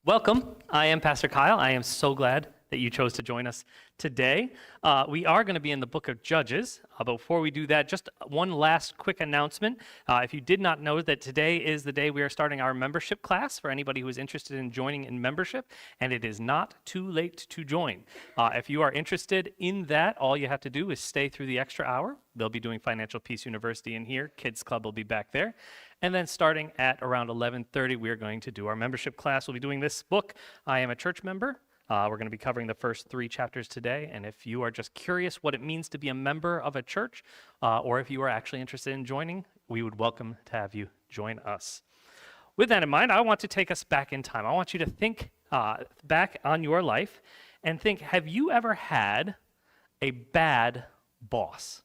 Welcome. I am Pastor Kyle. I am so glad that you chose to join us today. We are going to be in the book of Judges. But before we do that, just one last quick announcement. If you did not know that today is the day we are starting our membership class for anybody who is interested in joining in membership, and it is not too late to join. If you are interested in that, all you have to do is stay through the extra hour. They'll be doing Financial Peace University in here. Kids Club will be back there. And then starting at around 11:30, we are going to do our membership class. We'll be doing this book, I Am a Church Member. We're going to be covering the first 3 chapters today. And if you are just curious what it means to be a member of a church, or if you are actually interested in joining, we would welcome to have you join us. With that in mind, I want to take us back in time. I want you to think back on your life and think, have you ever had a bad boss?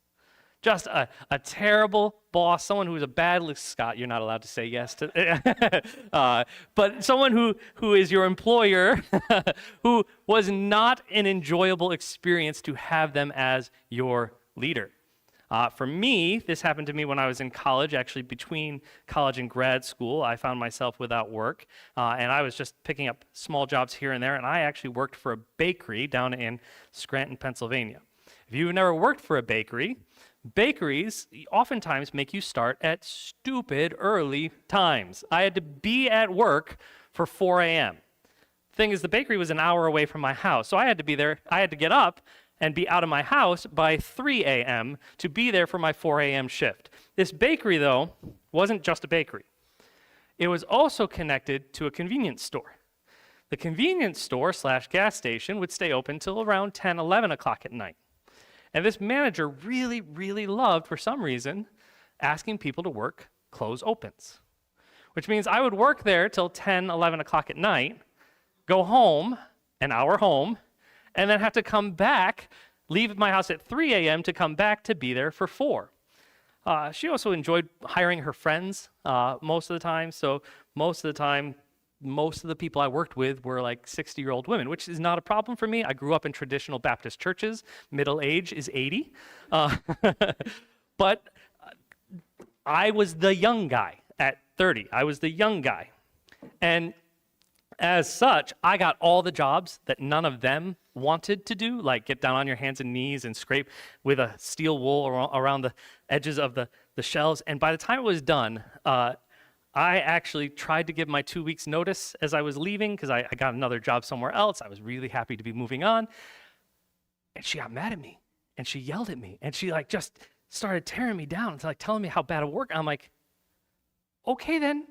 Just a terrible boss, someone who was a bad, Scott, you're not allowed to say yes to, but someone who is your employer, who was not an enjoyable experience to have them as your leader. For me, this happened to me when I was in college, actually between college and grad school. I found myself without work, and I was just picking up small jobs here and there, and I actually worked for a bakery down in Scranton, Pennsylvania. If you've never worked for a bakery, bakeries oftentimes make you start at stupid early times. I had to be at work for 4 a.m. Thing is, the bakery was an hour away from my house, so I had to be there. I had to get up and be out of my house by 3 a.m. to be there for my 4 a.m. shift. This bakery, though, wasn't just a bakery. It was also connected to a convenience store. The convenience store / gas station would stay open till around 10, 11 o'clock at night. And this manager really, really loved, for some reason, asking people to work close opens, which means I would work there till 10, 11 o'clock at night, go home, an hour home, and then have to come back, leave my house at 3 a.m. to come back to be there for 4. She also enjoyed hiring her friends most of the time, so most of the people I worked with were like 60-year-old women, which is not a problem for me. I grew up in traditional Baptist churches. Middle age is 80. But I was the young guy at 30. I was the young guy. And as such, I got all the jobs that none of them wanted to do, like get down on your hands and knees and scrape with a steel wool around the edges of the shelves. And by the time it was done, I actually tried to give my 2 weeks notice as I was leaving because I got another job somewhere else. I was really happy to be moving on. And she got mad at me and she yelled at me and she just started tearing me down and telling me how bad at work. I'm like, okay, then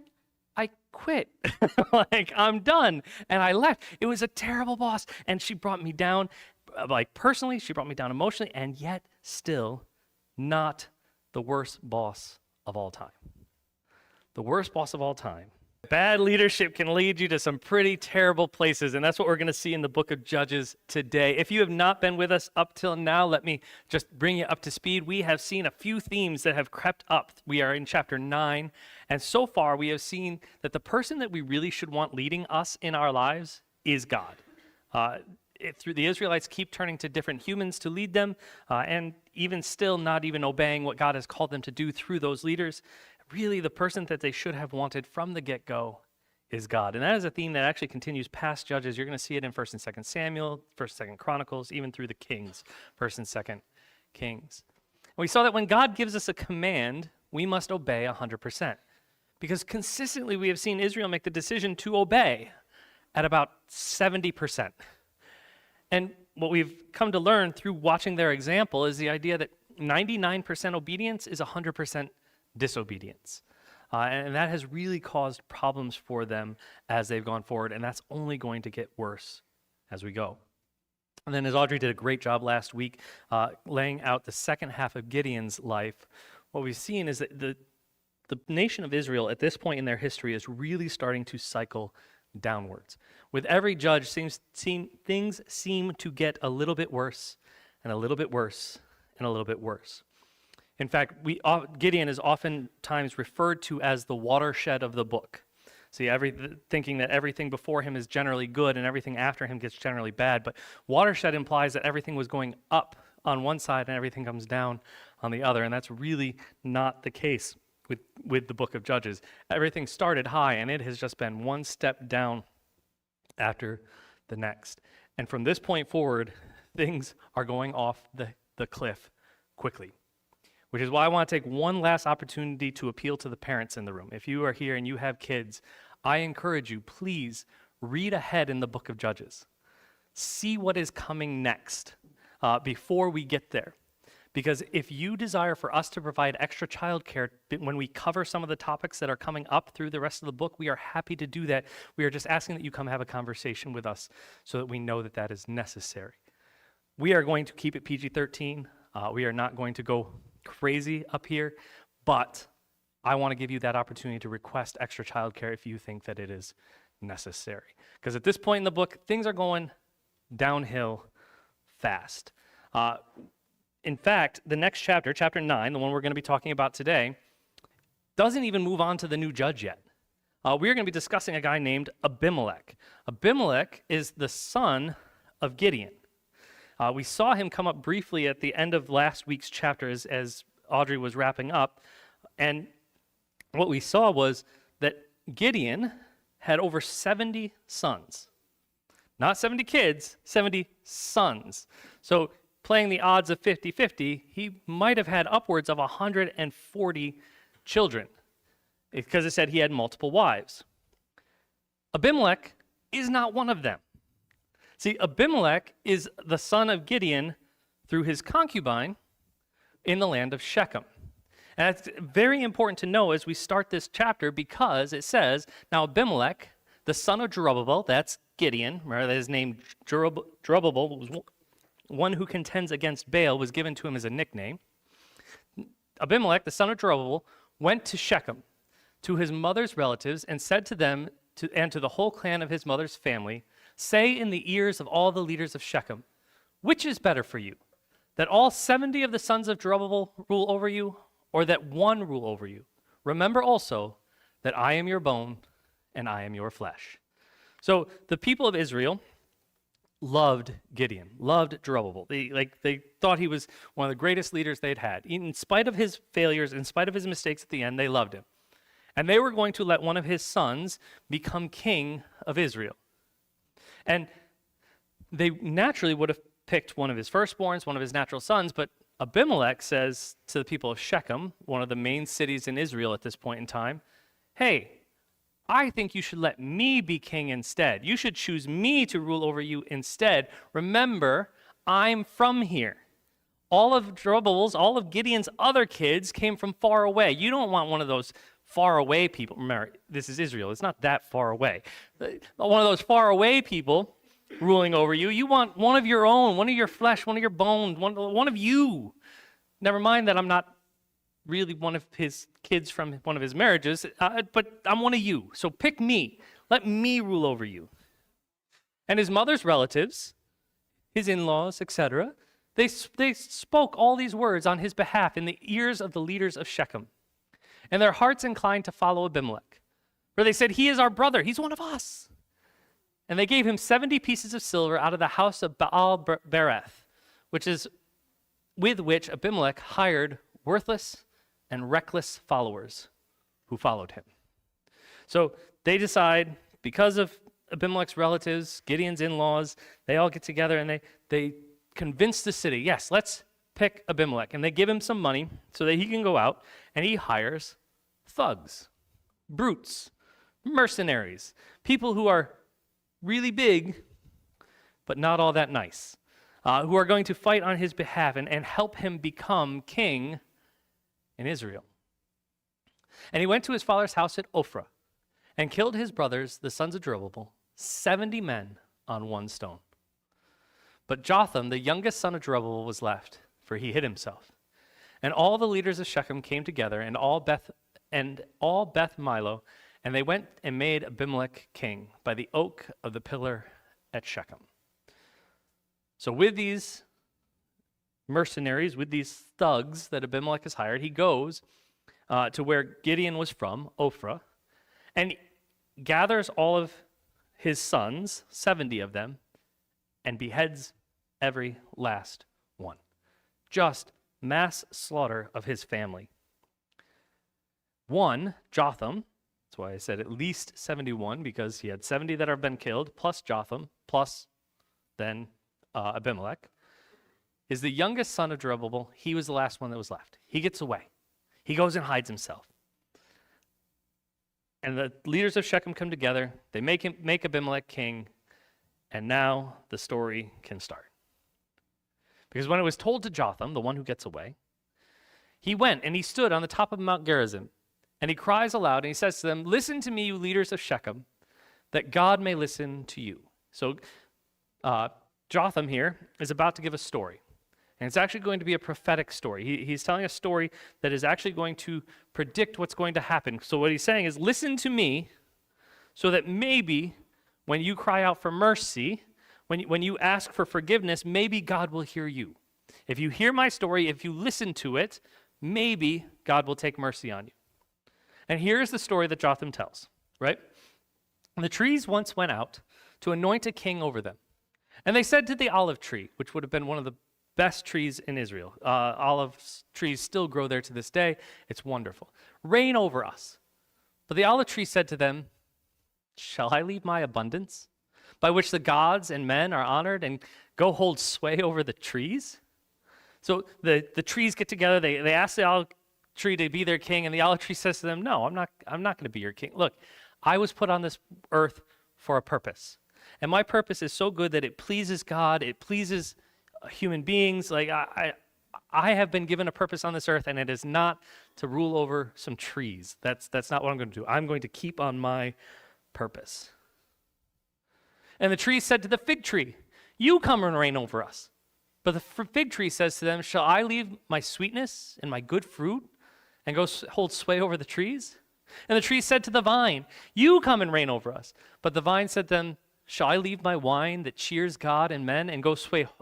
I quit. I'm done. And I left. It was a terrible boss. And she brought me down, personally, she brought me down emotionally, and yet still not the worst boss of all time. The worst boss of all time. Bad leadership can lead you to some pretty terrible places, and that's what we're going to see in the book of Judges today. If you have not been with us up till now, let me just bring you up to speed. We have seen a few themes that have crept up. We are in chapter 9, and so far we have seen that the person that we really should want leading us in our lives is God. Through the Israelites keep turning to different humans to lead them, and even still not even obeying what God has called them to do through those leaders. Really, the person that they should have wanted from the get-go is God. And that is a theme that actually continues past Judges. You're going to see it in 1st and 2nd Samuel, 1st and 2nd Chronicles, even through the Kings, 1st and 2nd Kings. And we saw that when God gives us a command, we must obey 100%. Because consistently we have seen Israel make the decision to obey at about 70%. And what we've come to learn through watching their example is the idea that 99% obedience is 100% disobedience. And that has really caused problems for them as they've gone forward, and that's only going to get worse as we go. And then as Audrey did a great job last week laying out the second half of Gideon's life, what we've seen is that the nation of Israel at this point in their history is really starting to cycle downwards. With every judge, things seem to get a little bit worse and a little bit worse and a little bit worse. In fact, Gideon is oftentimes referred to as the watershed of the book. See, thinking that everything before him is generally good and everything after him gets generally bad. But watershed implies that everything was going up on one side and everything comes down on the other. And that's really not the case with the book of Judges. Everything started high and it has just been one step down after the next. And from this point forward, things are going off the cliff quickly, which is why I want to take one last opportunity to appeal to the parents in the room. If you are here and you have kids, I encourage you, please read ahead in the book of Judges. See what is coming next before we get there. Because if you desire for us to provide extra childcare when we cover some of the topics that are coming up through the rest of the book, we are happy to do that. We are just asking that you come have a conversation with us so that we know that that is necessary. We are going to keep it PG-13. We are not going to go crazy up here, but I want to give you that opportunity to request extra childcare if you think that it is necessary. Because at this point in the book, things are going downhill fast. In fact, the next chapter, chapter 9, the one we're going to be talking about today, doesn't even move on to the new judge yet. We're going to be discussing a guy named Abimelech. Abimelech is the son of Gideon. We saw him come up briefly at the end of last week's chapter as Audrey was wrapping up. And what we saw was that Gideon had over 70 sons. Not 70 kids, 70 sons. So playing the odds of 50-50, he might have had upwards of 140 children because it said he had multiple wives. Abimelech is not one of them. See, Abimelech is the son of Gideon through his concubine in the land of Shechem. And it's very important to know as we start this chapter because it says, now Abimelech, the son of Jerubbaal, that's Gideon, remember his name Jerubbaal was one who contends against Baal, was given to him as a nickname. Abimelech, the son of Jerubbaal, went to Shechem, to his mother's relatives, and said to them and to the whole clan of his mother's family, say in the ears of all the leaders of Shechem, which is better for you, that all 70 of the sons of Jerubbaal rule over you, or that one rule over you? Remember also that I am your bone and I am your flesh. So the people of Israel loved Gideon, loved Jerubbaal. They thought he was one of the greatest leaders they'd had. In spite of his failures, in spite of his mistakes at the end, they loved him. And they were going to let one of his sons become king of Israel. And they naturally would have picked one of his firstborns, one of his natural sons, but Abimelech says to the people of Shechem, one of the main cities in Israel at this point in time, hey, I think you should let me be king instead. You should choose me to rule over you instead. Remember, I'm from here. All of Jerubbaal's, all of Gideon's other kids came from far away. You don't want one of those far away people. Remember, this is Israel. It's not that far away. One of those far away people ruling over you. You want one of your own, one of your flesh, one of your bones, one of you. Never mind that I'm not really one of his kids from one of his marriages, but I'm one of you. So pick me. Let me rule over you. And his mother's relatives, his in-laws, etc., they spoke all these words on his behalf in the ears of the leaders of Shechem. And their hearts inclined to follow Abimelech. For they said, he is our brother. He's one of us. And they gave him 70 pieces of silver out of the house of Baal Bereth, with which Abimelech hired worthless and reckless followers who followed him. So they decide, because of Abimelech's relatives, Gideon's in-laws, they all get together and they convince the city, yes, let's pick Abimelech. And they give him some money so that he can go out, and he hires thugs, brutes, mercenaries, people who are really big, but not all that nice, who are going to fight on his behalf and help him become king in Israel. And he went to his father's house at Ophrah and killed his brothers, the sons of Jerubbaal, 70 men on one stone. But Jotham, the youngest son of Jerubbaal, was left, for he hid himself. And all the leaders of Shechem came together, and all Beth Milo, and they went and made Abimelech king by the oak of the pillar at Shechem. So with these mercenaries, with these thugs that Abimelech has hired, he goes to where Gideon was from, Ophrah, and gathers all of his sons, 70 of them, and beheads every last one. Just mass slaughter of his family. One, Jotham, That's why I said at least 71, because he had 70 that have been killed, plus Jotham, plus then Abimelech, is the youngest son of Jeroboam. He was the last one that was left. He gets away. He goes and hides himself. And the leaders of Shechem come together. They make Abimelech king, and now the story can start. Because when it was told to Jotham, the one who gets away, he went and he stood on the top of Mount Gerizim, and he cries aloud and he says to them, "Listen to me, you leaders of Shechem, that God may listen to you." So Jotham here is about to give a story. And it's actually going to be a prophetic story. He's telling a story that is actually going to predict what's going to happen. So what he's saying is, listen to me so that maybe when you cry out for mercy, when you ask for forgiveness, maybe God will hear you. If you hear my story, if you listen to it, maybe God will take mercy on you. And here's the story that Jotham tells, right? The trees once went out to anoint a king over them. And they said to the olive tree, which would have been one of the best trees in Israel. Olive trees still grow there to this day. It's wonderful. Reign over us. But the olive tree said to them, shall I leave my abundance, by which the gods and men are honored, and go hold sway over the trees? So the trees get together. They ask the olive tree to be their king, and the olive tree says to them, no, I'm not going to be your king. Look, I was put on this earth for a purpose. And my purpose is so good that it pleases God, it pleases human beings. Like I have been given a purpose on this earth, and it is not to rule over some trees. That's not what I'm going to do. I'm going to keep on my purpose. And the tree said to the fig tree, you come and reign over us. But the fig tree says to them, shall I leave my sweetness and my good fruit and go hold sway over the trees? And the tree said to the vine, you come and reign over us. But the vine said to them, shall I leave my wine that cheers God and men and go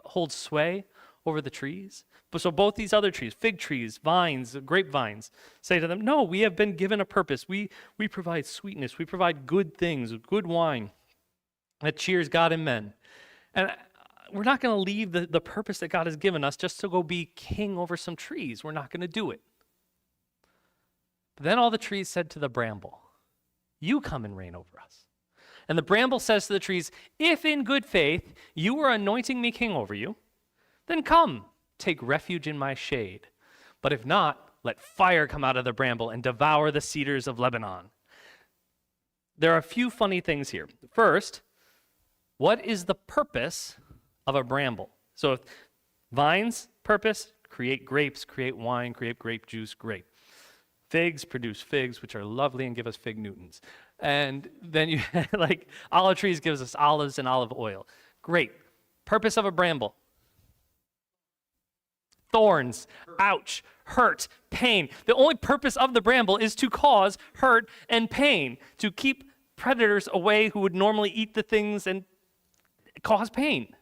hold sway over the trees? But so both these other trees, fig trees, vines, grapevines, say to them, no, we have been given a purpose. We provide sweetness. We provide good things, good wine that cheers God and men. And we're not going to leave the purpose that God has given us just to go be king over some trees. We're not going to do it. But then all the trees said to the bramble, you come and reign over us. And the bramble says to the trees, if in good faith you are anointing me king over you, then come, take refuge in my shade. But if not, let fire come out of the bramble and devour the cedars of Lebanon. There are a few funny things here. First, what is the purpose of a bramble? So if vines, purpose, create grapes, create wine, create grape juice, great. Figs produce figs, which are lovely and give us fig Newtons. And then you like olive trees gives us olives and olive oil. Great. Purpose of a bramble. Thorns, ouch, hurt, pain. The only purpose of the bramble is to cause hurt and pain, to keep predators away who would normally eat the things and cause pain.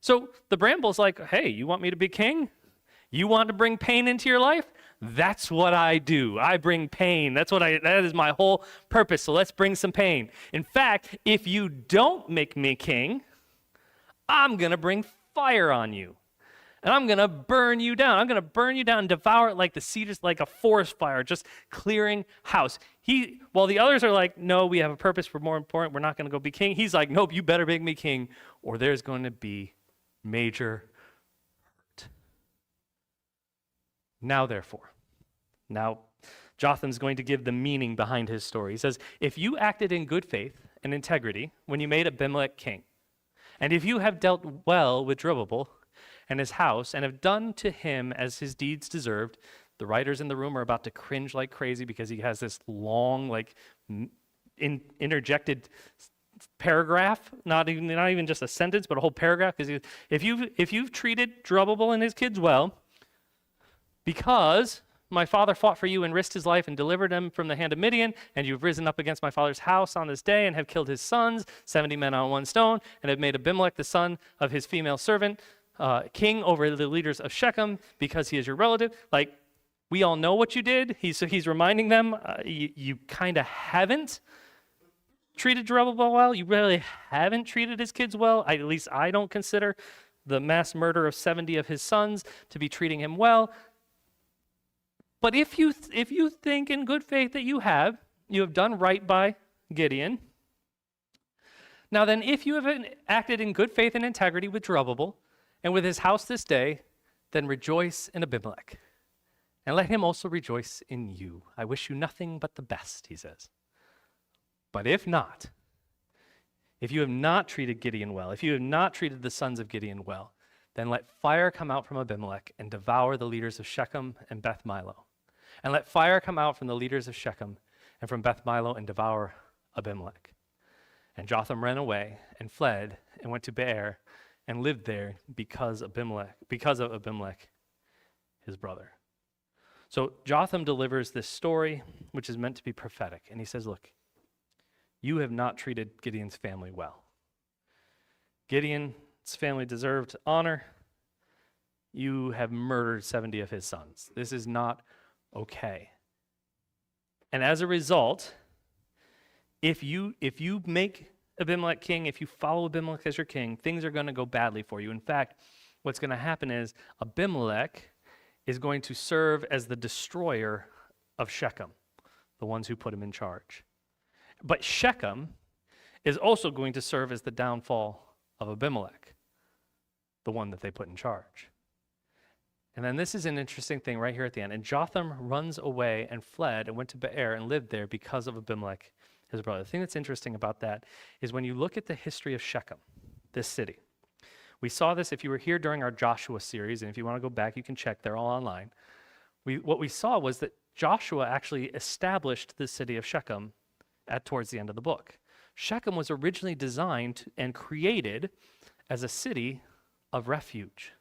So the bramble's like, hey, you want me to be king? You want to bring pain into your life? That's what I do. I bring pain. That is my whole purpose. So let's bring some pain. In fact, if you don't make me king, I'm going to bring fire on you. And I'm going to burn you down. I'm going to burn you down and devour it like the cedars, like a forest fire, just clearing house. While the others are like, no, we have a purpose. We're more important. We're not going to go be king. He's like, nope, you better make me king, or there's going to be major hurt. Now, therefore, Jotham's going to give the meaning behind his story. He says, if you acted in good faith and integrity when you made Abimelech king, and if you have dealt well with Jeroboam and his house, and have done to him as his deeds deserved, the writers in the room are about to cringe like crazy because he has this long, interjected paragraph, not even just a sentence, but a whole paragraph. Because if you've treated Jeroboam and his kids well, because my father fought for you and risked his life and delivered him from the hand of Midian, and you've risen up against my father's house on this day and have killed his sons, 70 men on one stone, and have made Abimelech the son of his female servant king over the leaders of Shechem because he is your relative. Like, we all know what you did. He's reminding them, you kind of haven't treated Jeroboam well. You really haven't treated his kids well. At least I don't consider the mass murder of 70 of his sons to be treating him well. But if you think in good faith that you have, you have done right by Gideon. Now then, if you have acted in good faith and integrity with Jerubbabel and with his house this day, then rejoice in Abimelech, and let him also rejoice in you. I wish you nothing but the best," he says. "But if not, if you have not treated Gideon well, if you have not treated the sons of Gideon well, then let fire come out from Abimelech and devour the leaders of Shechem and Beth Milo. And let fire come out from the leaders of Shechem and from Beth Milo and devour Abimelech." And Jotham ran away and fled and went to Beer and lived there because of Abimelech, his brother. So Jotham delivers this story, which is meant to be prophetic. And he says, look, you have not treated Gideon's family well. Gideon's family deserved honor. You have murdered 70 of his sons. This is not okay. And as a result, if you make Abimelech king, if you follow Abimelech as your king, things are going to go badly for you. In fact, what's going to happen is Abimelech is going to serve as the destroyer of Shechem, the ones who put him in charge. But Shechem is also going to serve as the downfall of Abimelech, the one that they put in charge. And then this is an interesting thing right here at the end. And Jotham runs away and fled and went to Beer and lived there because of Abimelech, his brother. The thing that's interesting about that is when you look at the history of Shechem, this city. We saw this if you were here during our Joshua series, and if you want to go back, you can check. They're all online. What we saw was that Joshua actually established the city of Shechem towards the end of the book. Shechem was originally designed and created as a city of refuge.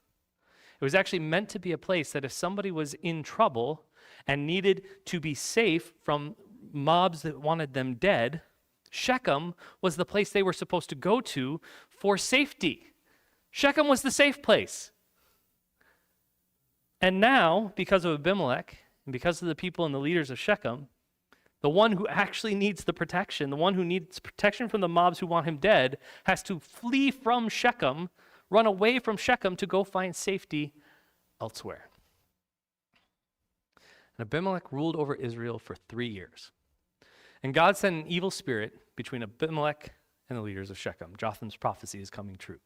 It was actually meant to be a place that if somebody was in trouble and needed to be safe from mobs that wanted them dead, Shechem was the place they were supposed to go to for safety. Shechem was the safe place. And now, because of Abimelech, and because of the people and the leaders of Shechem, the one who actually needs the protection, the one who needs protection from the mobs who want him dead, has to flee from Shechem, run away from Shechem to go find safety elsewhere. And Abimelech ruled over Israel for 3 years. And God sent an evil spirit between Abimelech and the leaders of Shechem. Jotham's prophecy is coming true.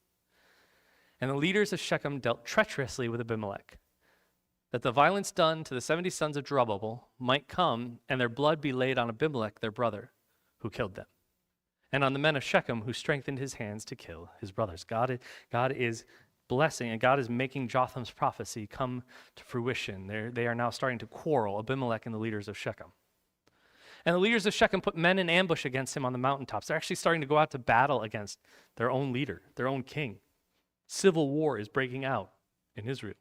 And the leaders of Shechem dealt treacherously with Abimelech, that the violence done to the 70 sons of Jerubbabel might come and their blood be laid on Abimelech, their brother, who killed them, and on the men of Shechem who strengthened his hands to kill his brothers. God is blessing, and God is making Jotham's prophecy come to fruition. They are now starting to quarrel, Abimelech and the leaders of Shechem. And the leaders of Shechem put men in ambush against him on the mountaintops. They're actually starting to go out to battle against their own leader, their own king. Civil war is breaking out in Israel.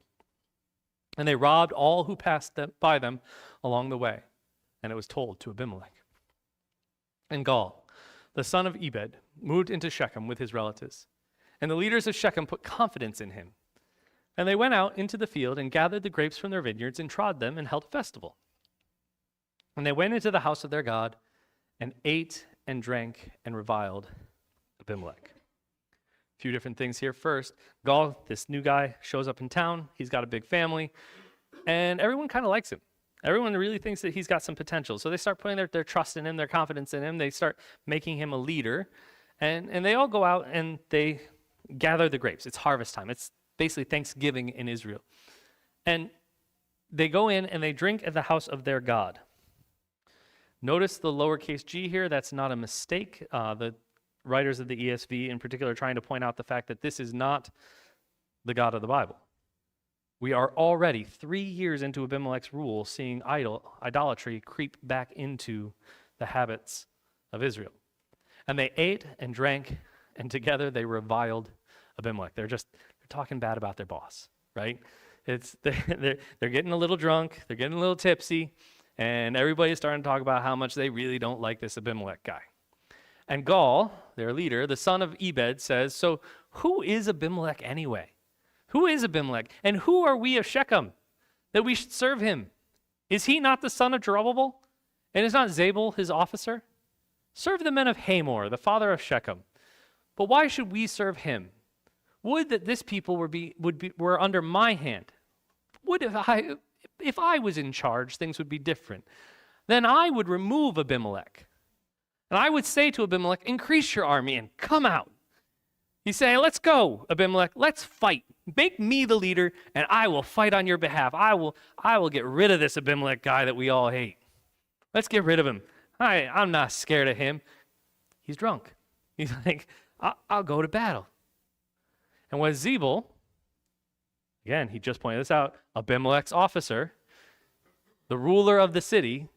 And they robbed all who passed by them along the way. And it was told to Abimelech. And Gaal, the son of Ebed, moved into Shechem with his relatives. And the leaders of Shechem put confidence in him. And they went out into the field and gathered the grapes from their vineyards and trod them and held a festival. And they went into the house of their God and ate and drank and reviled Abimelech. A few different things here. First, Gaal, this new guy, shows up in town. He's got a big family, and everyone kind of likes him. Everyone really thinks that he's got some potential. So they start putting their trust in him, their confidence in him. They start making him a leader, and they all go out and they gather the grapes. It's harvest time. It's basically Thanksgiving in Israel. And they go in and they drink at the house of their God. Notice the lowercase g here. That's not a mistake. The writers of the ESV in particular are trying to point out the fact that this is not the God of the Bible. We are already 3 years into Abimelech's rule seeing idolatry creep back into the habits of Israel. And they ate and drank, and together they reviled Abimelech. They're talking bad about their boss, right? They're getting a little drunk, they're getting a little tipsy, and everybody's starting to talk about how much they really don't like this Abimelech guy. And Gaal, their leader, the son of Ebed, says, "So who is Abimelech anyway? Who is Abimelech? And who are we of Shechem that we should serve him? Is he not the son of Jerubbabel? And is not Zabel his officer? Serve the men of Hamor, the father of Shechem. But why should we serve him? Would that this people were under my hand. Would if I was in charge, things would be different. then I would remove Abimelech. And I would say to Abimelech, increase your army and come out. He's saying, let's go, Abimelech, let's fight. Make me the leader, and I will fight on your behalf. I will get rid of this Abimelech guy that we all hate. Let's get rid of him. I'm not scared of him. He's drunk. He's like, I'll go to battle. And when Zebul, again, he just pointed this out, Abimelech's officer, the ruler of the city,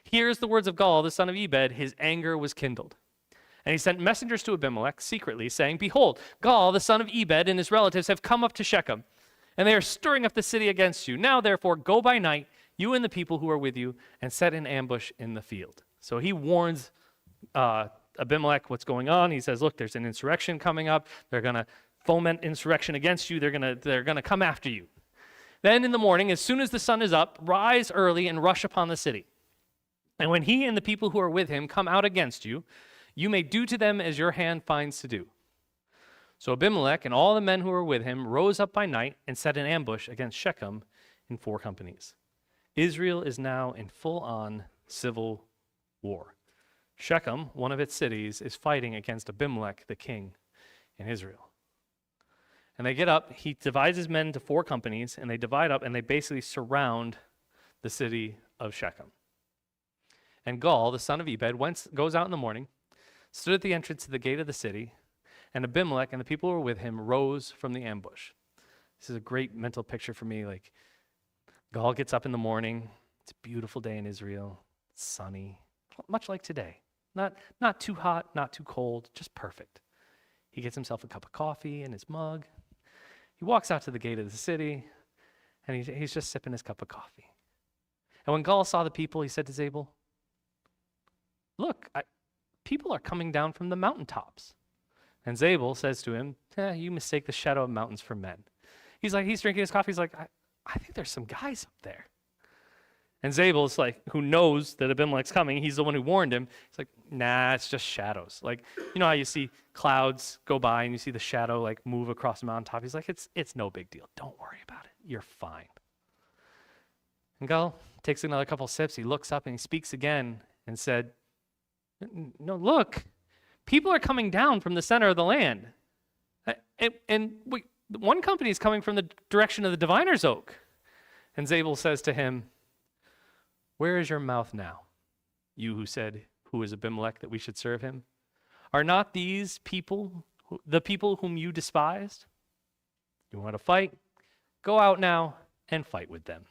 hears the words of Gaal, the son of Ebed, his anger was kindled. And he sent messengers to Abimelech secretly, saying, behold, Gaal, the son of Ebed, and his relatives have come up to Shechem, and they are stirring up the city against you. Now, therefore, go by night, you and the people who are with you, and set an ambush in the field. So he warns Abimelech what's going on. He says, look, there's an insurrection coming up. They're going to foment insurrection against you. They're going to come after you. Then in the morning, as soon as the sun is up, rise early and rush upon the city. And when he and the people who are with him come out against you, you may do to them as your hand finds to do. So Abimelech and all the men who were with him rose up by night and set an ambush against Shechem in 4 companies. Israel is now in full-on civil war. Shechem, one of its cities, is fighting against Abimelech, the king in Israel. And they get up, he divides his men into 4 companies, and they divide up and they basically surround the city of Shechem. And Gaal, the son of Ebed, goes out in the morning, stood at the entrance to the gate of the city, and Abimelech and the people who were with him rose from the ambush. This is a great mental picture for me. Like, Gaal gets up in the morning. It's a beautiful day in Israel. It's sunny, much like today. Not too hot, not too cold, just perfect. He gets himself a cup of coffee in his mug. He walks out to the gate of the city, and he's just sipping his cup of coffee. And when Gaal saw the people, he said to Zebul, look, people are coming down from the mountaintops. And Zebul says to him, you mistake the shadow of mountains for men. He's drinking his coffee. He's like, I think there's some guys up there. And Zebul is like, who knows that Abimelech's coming. He's the one who warned him. He's like, nah, it's just shadows. Like, you know how you see clouds go by and you see the shadow like move across the mountaintop. He's like, it's no big deal. Don't worry about it. You're fine. And Gaal takes another couple sips. He looks up and he speaks again and said, no, look, people are coming down from the center of the land. One company is coming from the direction of the diviner's oak. And Zebul says to him, where is your mouth now, you who said, who is Abimelech, that we should serve him? Are not these people the people whom you despised? You want to fight? Go out now and fight with them.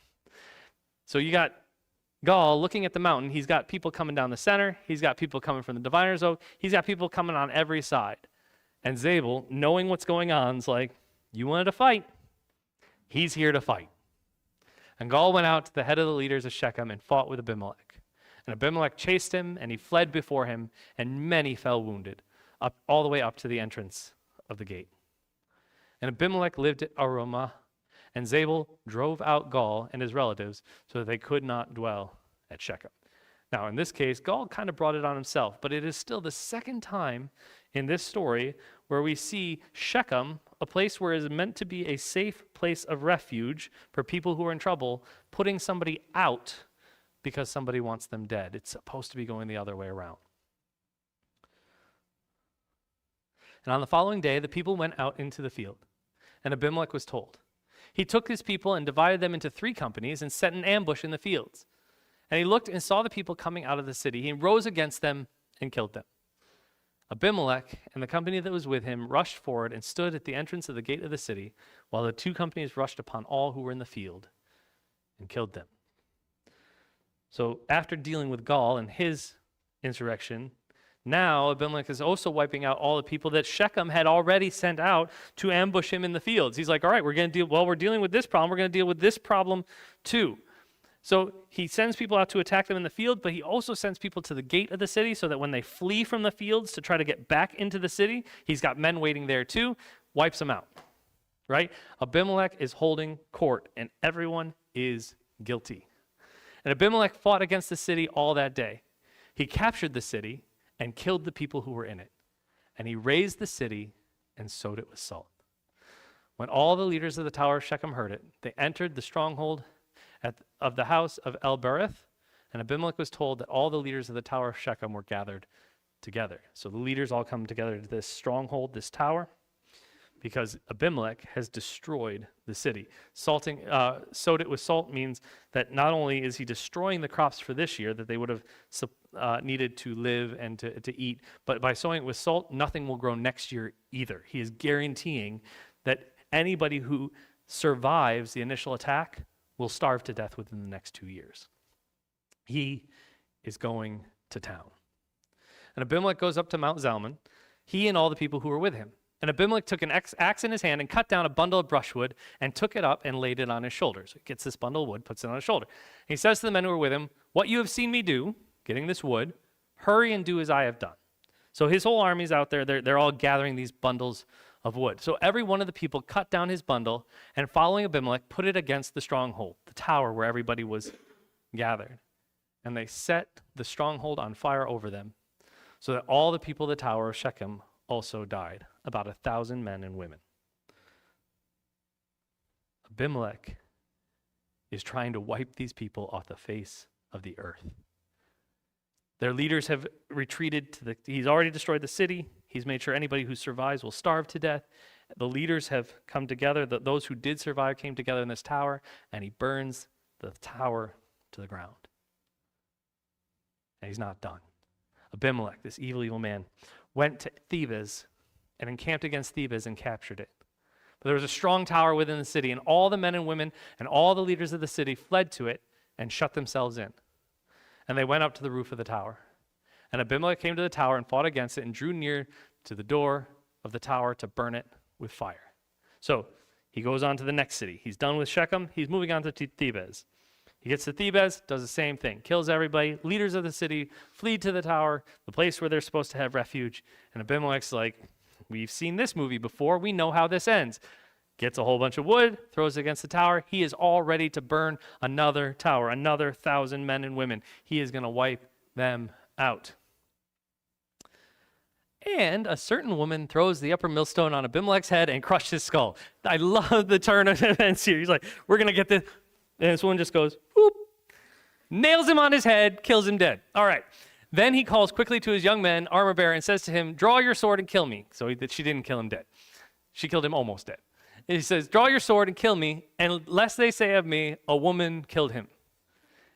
So you got Gaal looking at the mountain. He's got people coming down the center. He's got people coming from the diviner's oak. He's got people coming on every side. And Zebul, knowing what's going on, is like, you wanted to fight. He's here to fight. And Gaal went out to the head of the leaders of Shechem and fought with Abimelech. And Abimelech chased him, and he fled before him, and many fell wounded, all the way up to the entrance of the gate. And Abimelech lived at Arumah, and Zebul drove out Gaal and his relatives so that they could not dwell at Shechem. Now, in this case, Gaal kind of brought it on himself, but it is still the second time in this story where we see Shechem, a place where it is meant to be a safe place of refuge for people who are in trouble, putting somebody out because somebody wants them dead. It's supposed to be going the other way around. And on the following day, the people went out into the field, and Abimelech was told. He took his people and divided them into 3 companies and set an ambush in the fields. And he looked and saw the people coming out of the city. He rose against them and killed them. Abimelech and the company that was with him rushed forward and stood at the entrance of the gate of the city, while the 2 companies rushed upon all who were in the field and killed them. So after dealing with Gaal and his insurrection, now Abimelech is also wiping out all the people that Shechem had already sent out to ambush him in the fields. He's like, all right, we're dealing with this problem. We're going to deal with this problem too. So he sends people out to attack them in the field, but he also sends people to the gate of the city so that when they flee from the fields to try to get back into the city, he's got men waiting there too, wipes them out, right? Abimelech is holding court, and everyone is guilty. And Abimelech fought against the city all that day. He captured the city and killed the people who were in it. And he razed the city and sowed it with salt. When all the leaders of the tower of Shechem heard it, they entered the stronghold of the house of El-Berith And Abimelech was told that all the leaders of the tower of Shechem were gathered together. So the leaders all come together to this stronghold, this tower, because Abimelech has destroyed the city. Sowed it with salt means that not only is he destroying the crops for this year that they would have needed to live and to eat, but by sowing it with salt, nothing will grow next year either. He is guaranteeing that anybody who survives the initial attack will starve to death within the next 2 years. He is going to town. And Abimelech goes up to Mount Zalmon, he and all the people who were with him. And Abimelech took an axe in his hand and cut down a bundle of brushwood and took it up and laid it on his shoulder. So he gets this bundle of wood, puts it on his shoulder. And he says to the men who were with him, "What you have seen me do, getting this wood, hurry and do as I have done." So his whole army's out there. They're all gathering these bundles of wood. So every one of the people cut down his bundle and following Abimelech, put it against the stronghold, the tower where everybody was gathered. And they set the stronghold on fire over them so that all the people of the tower of Shechem also died, about 1,000 men and women. Abimelech is trying to wipe these people off the face of the earth. Their leaders have retreated he's already destroyed the city. He's made sure anybody who survives will starve to death. The leaders have come together. Those who did survive came together in this tower, and he burns the tower to the ground. And he's not done. Abimelech, this evil man, went to Thebez and encamped against Thebez and captured it. But there was a strong tower within the city, and all the men and women and all the leaders of the city fled to it and shut themselves in. And they went up to the roof of the tower. And Abimelech came to the tower and fought against it and drew near to the door of the tower to burn it with fire. So he goes on to the next city. He's done with Shechem. He's moving on to Thebez. He gets to Thebez, does the same thing, kills everybody. Leaders of the city flee to the tower, the place where they're supposed to have refuge. And Abimelech's like, "We've seen this movie before. We know how this ends." Gets a whole bunch of wood, throws it against the tower. He is all ready to burn another tower, another 1,000 men and women. He is going to wipe them out. And a certain woman throws the upper millstone on Abimelech's head and crushed his skull. I love the turn of events here. He's like, "We're going to get this." And this one just goes, whoop, nails him on his head, kills him dead. All right. Then he calls quickly to his young men, armor bearer, and says to him, "Draw your sword and kill me." So she didn't kill him dead. She killed him almost dead. And he says, "Draw your sword and kill me, and lest they say of me, a woman killed him."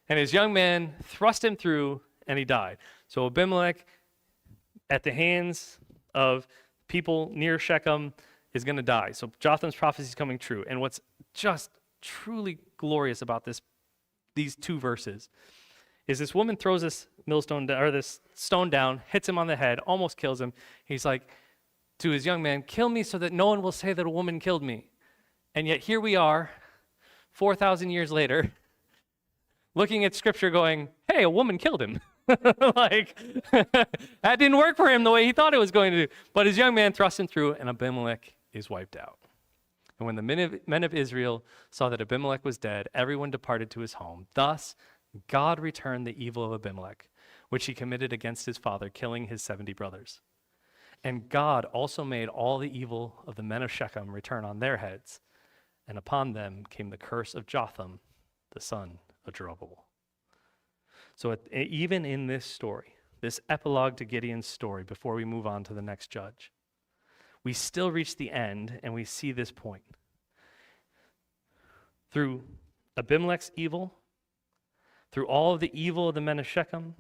And his young man thrust him through, and he died. So Abimelech, at the hands of people near Shechem, is going to die. So Jotham's prophecy is coming true. And what's just truly glorious about these two verses is this woman throws this this stone down, hits him on the head, almost kills him. He's like to his young man, "Kill me so that no one will say that a woman killed me." And yet here we are, 4,000 years later, looking at scripture going, "Hey, a woman killed him." Like, that didn't work for him the way he thought it was going to do. But his young man thrust him through, and Abimelech is wiped out. And when the men of Israel saw that Abimelech was dead, everyone departed to his home. Thus, God returned the evil of Abimelech, which he committed against his father, killing his 70 brothers. And God also made all the evil of the men of Shechem return on their heads, and upon them came the curse of Jotham, the son of Jerubbaal. So even in this story, this epilogue to Gideon's story, before we move on to the next judge, we still reach the end and we see this point. Through Abimelech's evil, through all of the evil of the men of Shechem,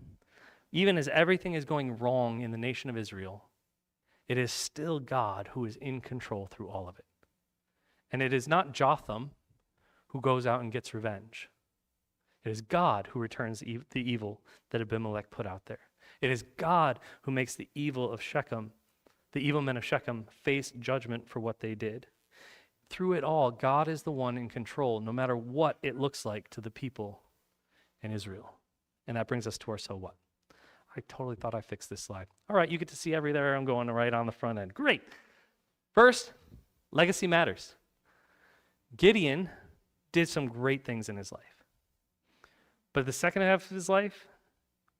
even as everything is going wrong in the nation of Israel, it is still God who is in control through all of it. And it is not Jotham who goes out and gets revenge. It is God who returns the evil that Abimelech put out there. It is God who makes the evil of Shechem, the evil men of Shechem, face judgment for what they did. Through it all, God is the one in control, no matter what it looks like to the people in Israel. And that brings us to our so what. I totally thought I fixed this slide. All right, you get to see everywhere I'm going right on the front end. Great. First, legacy matters. Gideon did some great things in his life. But the second half of his life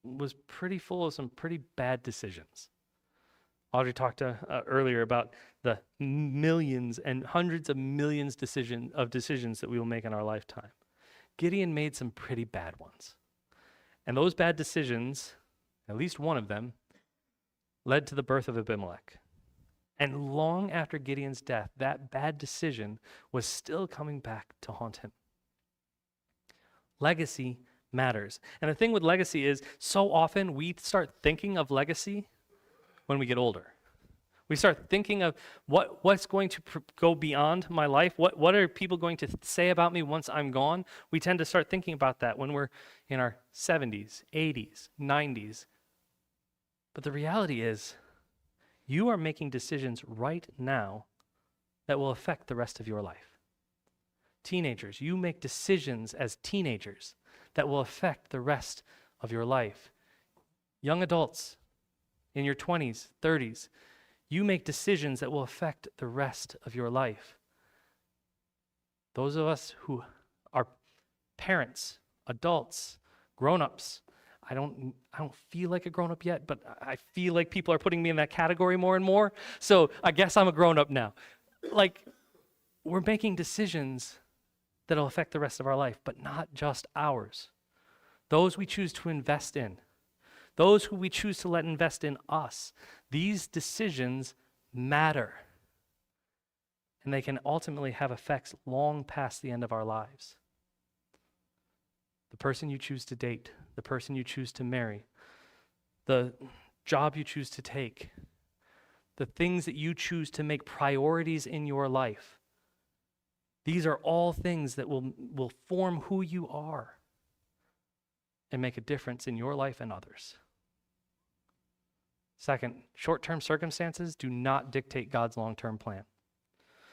was pretty full of some pretty bad decisions. Audrey talked earlier about the millions and hundreds of millions decisions that we will make in our lifetime. Gideon made some pretty bad ones. And those bad decisions, at least one of them, led to the birth of Abimelech. And long after Gideon's death, that bad decision was still coming back to haunt him. Legacy matters. And the thing with legacy is, so often we start thinking of legacy when we get older. We start thinking of what's going to go beyond my life. What are people going to say about me once I'm gone? We tend to start thinking about that when we're in our 70s, 80s, 90s. But the reality is, you are making decisions right now that will affect the rest of your life. Teenagers, you make decisions as teenagers that will affect the rest of your life. Young adults in your 20s, 30s, you make decisions that will affect the rest of your life. Those of us who are parents, adults, grown-ups, I don't feel like a grown-up yet, but I feel like people are putting me in that category more and more. So I guess I'm a grown-up now. Like, we're making decisions that'll affect the rest of our life, but not just ours. Those we choose to invest in, those who we choose to let invest in us, these decisions matter. And they can ultimately have effects long past the end of our lives. The person you choose to date, the person you choose to marry, the job you choose to take, the things that you choose to make priorities in your life. These are all things that will form who you are and make a difference in your life and others. Second, short-term circumstances do not dictate God's long-term plan.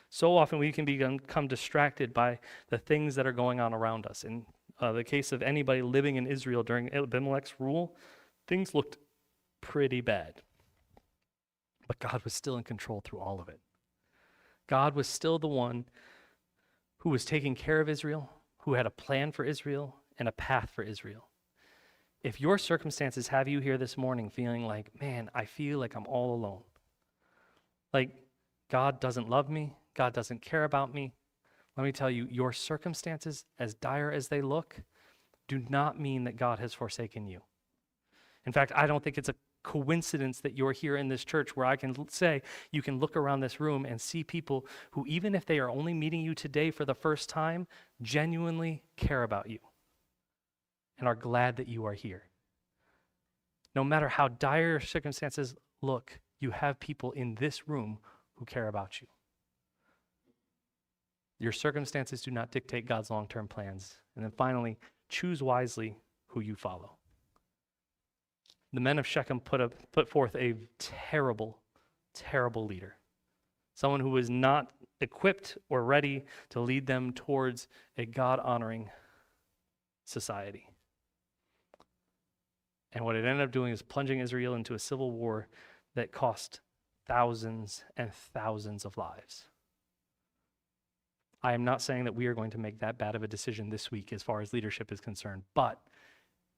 So often we can become distracted by the things that are going on around us. In the case of anybody living in Israel during Abimelech's rule, things looked pretty bad. But God was still in control through all of it. God was still the one who was taking care of Israel, who had a plan for Israel and a path for Israel. If your circumstances have you here this morning feeling like, man, I feel like I'm all alone, like God doesn't love me, God doesn't care about me, let me tell you, your circumstances, as dire as they look, do not mean that God has forsaken you. In fact, I don't think it's a coincidence that you're here in this church where I can say you can look around this room and see people who, even if they are only meeting you today for the first time, genuinely care about you and are glad that you are here. No matter how dire your circumstances look, you have people in this room who care about you. Your circumstances do not dictate God's long-term plans. And then finally, choose wisely who you follow. The men of Shechem put forth a terrible, terrible leader. Someone who was not equipped or ready to lead them towards a God-honoring society. And what it ended up doing is plunging Israel into a civil war that cost thousands and thousands of lives. I am not saying that we are going to make that bad of a decision this week as far as leadership is concerned, but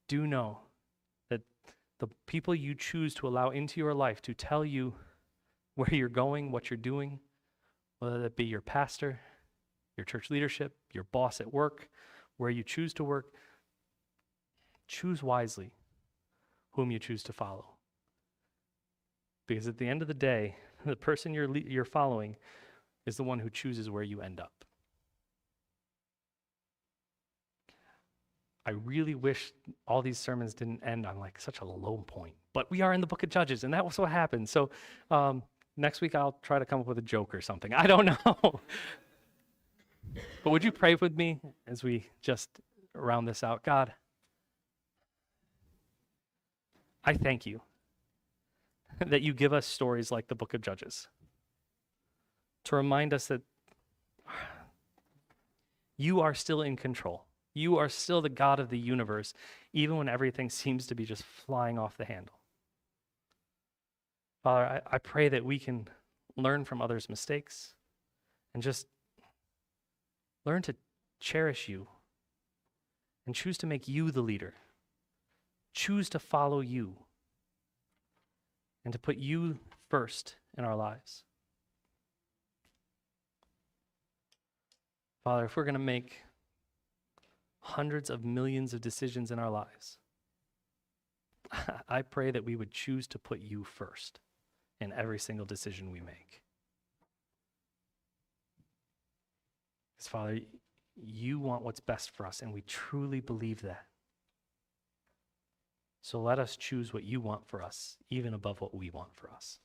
do know that the people you choose to allow into your life to tell you where you're going, what you're doing, whether that be your pastor, your church leadership, your boss at work, where you choose to work, choose wisely whom you choose to follow. Because at the end of the day, the person you're following is the one who chooses where you end up. I really wish all these sermons didn't end on like such a low point, but we are in the book of Judges, and that was what happened. So next week I'll try to come up with a joke or something. I don't know. But would you pray with me as we just round this out? God, I thank you that you give us stories like the book of Judges to remind us that you are still in control. You are still the God of the universe, even when everything seems to be just flying off the handle. Father, I pray that we can learn from others' mistakes and just learn to cherish you and choose to make you the leader. Choose to follow you and to put you first in our lives. Father, if we're going to make hundreds of millions of decisions in our lives, I pray that we would choose to put you first in every single decision we make. Because, Father, you want what's best for us, and we truly believe that. So let us choose what you want for us, even above what we want for us.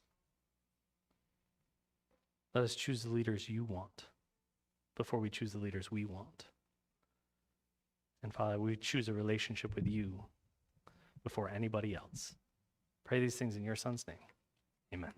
Let us choose the leaders you want before we choose the leaders we want. And Father, we choose a relationship with you before anybody else. Pray these things in your Son's name. Amen.